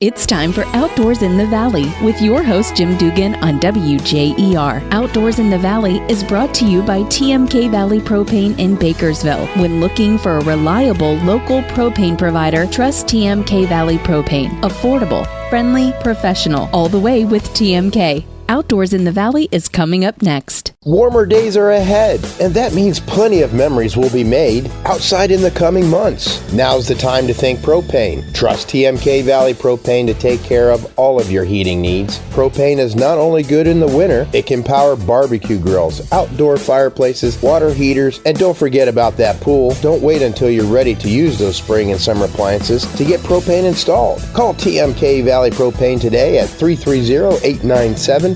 It's time for Outdoors in the Valley with your host, Jim Duggan on WJER. Outdoors in the Valley is brought to you by TMK Valley Propane in Bakersville. When looking for a reliable local propane provider, trust TMK Valley Propane. Affordable, friendly, professional, all the way with TMK. Outdoors in the Valley is coming up next. Warmer days are ahead, and that means plenty of memories will be made outside in the coming months. Now's the time to think propane. Trust TMK Valley Propane to take care of all of your heating needs. Propane is not only good in the winter, it can power barbecue grills, outdoor fireplaces, water heaters, and don't forget about that pool. Don't wait until you're ready to use those spring and summer appliances to get propane installed. Call TMK Valley Propane today at 330-897-3911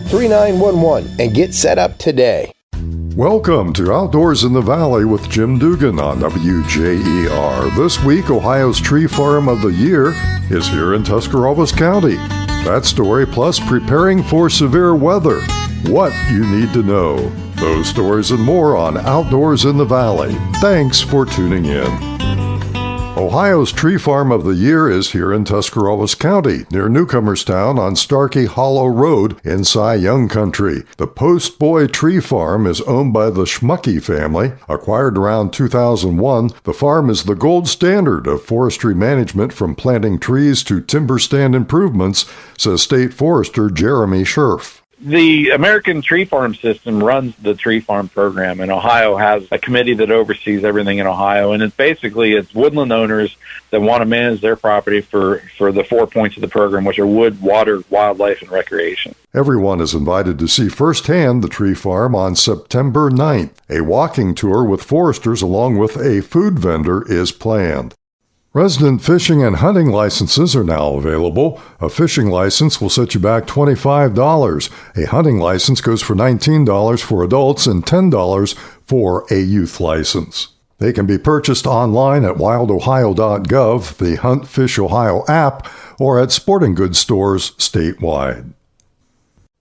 and get set up today. Welcome to Outdoors in the Valley with Jim Duggan on WJER. This week, Ohio's Tree Farm of the Year is here in Tuscarawas County. That story plus preparing for severe weather. What you need to know. Those stories and more on Outdoors in the Valley. Thanks for tuning in. Ohio's Tree Farm of the Year is here in Tuscarawas County, near Newcomerstown on Starkey Hollow Road in Cy Young Country. The Post Boy Tree Farm is owned by the Schmucky family. Acquired around 2001, the farm is the gold standard of forestry management from planting trees to timber stand improvements, says State Forester Jeremy Scherf. The American Tree Farm System runs the tree farm program, and Ohio has a committee that oversees everything in Ohio, and it's woodland owners that want to manage their property for the 4 points of the program, which are wood, water, wildlife, and recreation. Everyone is invited to see firsthand the tree farm on September 9th. A walking tour with foresters along with a food vendor is planned. Resident fishing and hunting licenses are now available. A fishing license will set you back $25. A hunting license goes for $19 for adults and $10 for a youth license. They can be purchased online at wildohio.gov, the Hunt Fish Ohio app, or at sporting goods stores statewide.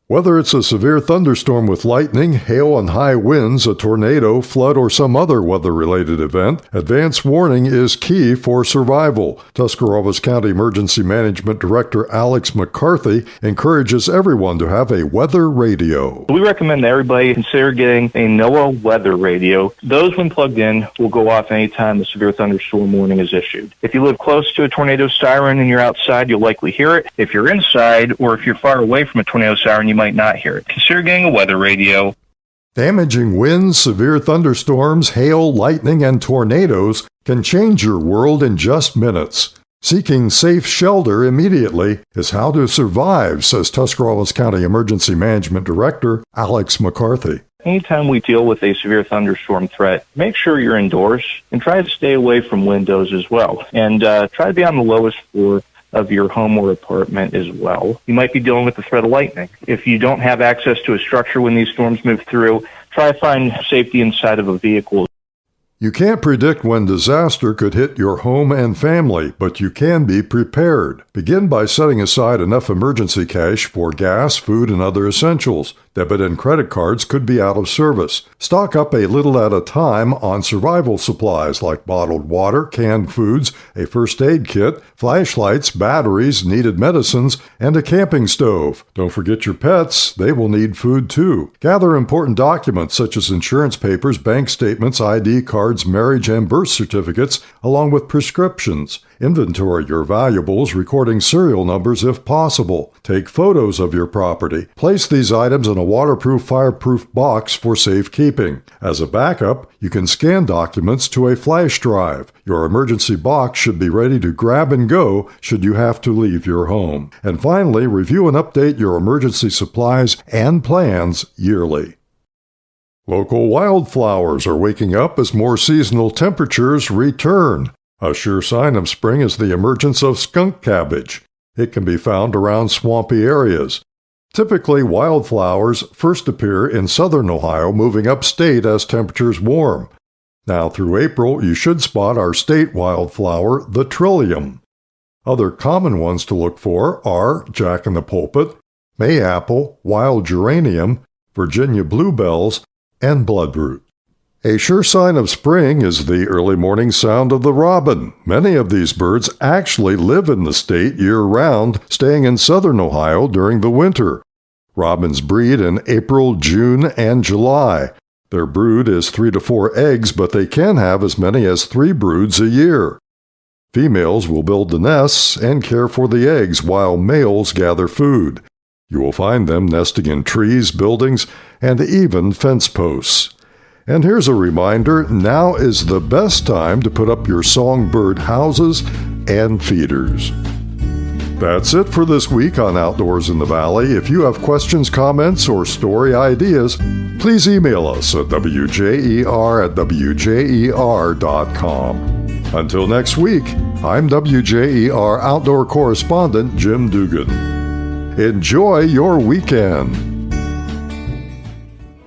Whether it's a severe thunderstorm with lightning, hail, and high winds, a tornado, flood, or some other weather-related event, advance warning is key for survival. Tuscarawas County Emergency Management Director Alex McCarthy encourages everyone to have a weather radio. We recommend that everybody consider getting a NOAA weather radio. Those, when plugged in, will go off anytime a severe thunderstorm warning is issued. If you live close to a tornado siren and you're outside, you'll likely hear it. If you're inside or if you're far away from a tornado siren, you might not hear it. Consider getting a weather radio. Damaging winds, severe thunderstorms, hail, lightning, and tornadoes can change your world in just minutes. Seeking safe shelter immediately is how to survive, says Tuscarawas County Emergency Management Director Alex McCarthy. Anytime we deal with a severe thunderstorm threat, make sure you're indoors and try to stay away from windows as well. And try to be on the lowest floor of your home or apartment as well. You might be dealing with the threat of lightning. If you don't have access to a structure when these storms move through, try to find safety inside of a vehicle. You can't predict when disaster could hit your home and family, but you can be prepared. Begin by setting aside enough emergency cash for gas, food, and other essentials. Debit and credit cards could be out of service. Stock up a little at a time on survival supplies like bottled water, canned foods, a first aid kit, flashlights, batteries, needed medicines, and a camping stove. Don't forget your pets. They will need food too. Gather important documents such as insurance papers, bank statements, ID cards, marriage and birth certificates, along with prescriptions. Inventory your valuables, recording serial numbers if possible. Take photos of your property. Place these items in a waterproof, fireproof box for safekeeping. As a backup, you can scan documents to a flash drive. Your emergency box should be ready to grab and go should you have to leave your home. And finally, review and update your emergency supplies and plans yearly. Local wildflowers are waking up as more seasonal temperatures return. A sure sign of spring is the emergence of skunk cabbage. It can be found around swampy areas. Typically, wildflowers first appear in southern Ohio, moving upstate as temperatures warm. Now through April, you should spot our state wildflower, the trillium. Other common ones to look for are jack-in-the-pulpit, mayapple, wild geranium, Virginia bluebells, and bloodroot. A sure sign of spring is the early morning sound of the robin. Many of these birds actually live in the state year-round, staying in southern Ohio during the winter. Robins breed in April, June, and July. Their brood is 3 to 4 eggs, but they can have as many as 3 broods a year. Females will build the nests and care for the eggs while males gather food. You will find them nesting in trees, buildings, and even fence posts. And here's a reminder, now is the best time to put up your songbird houses and feeders. That's it for this week on Outdoors in the Valley. If you have questions, comments, or story ideas, please email us at wjer@wjer.com. Until next week, I'm WJER Outdoor Correspondent Jim Duggan. Enjoy your weekend.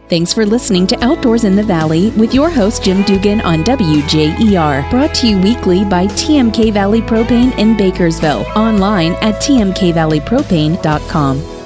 Thanks for listening to Outdoors in the Valley with your host Jim Duggan on WJER, brought to you weekly by TMK Valley Propane in Bakersville, online at tmkvalleypropane.com.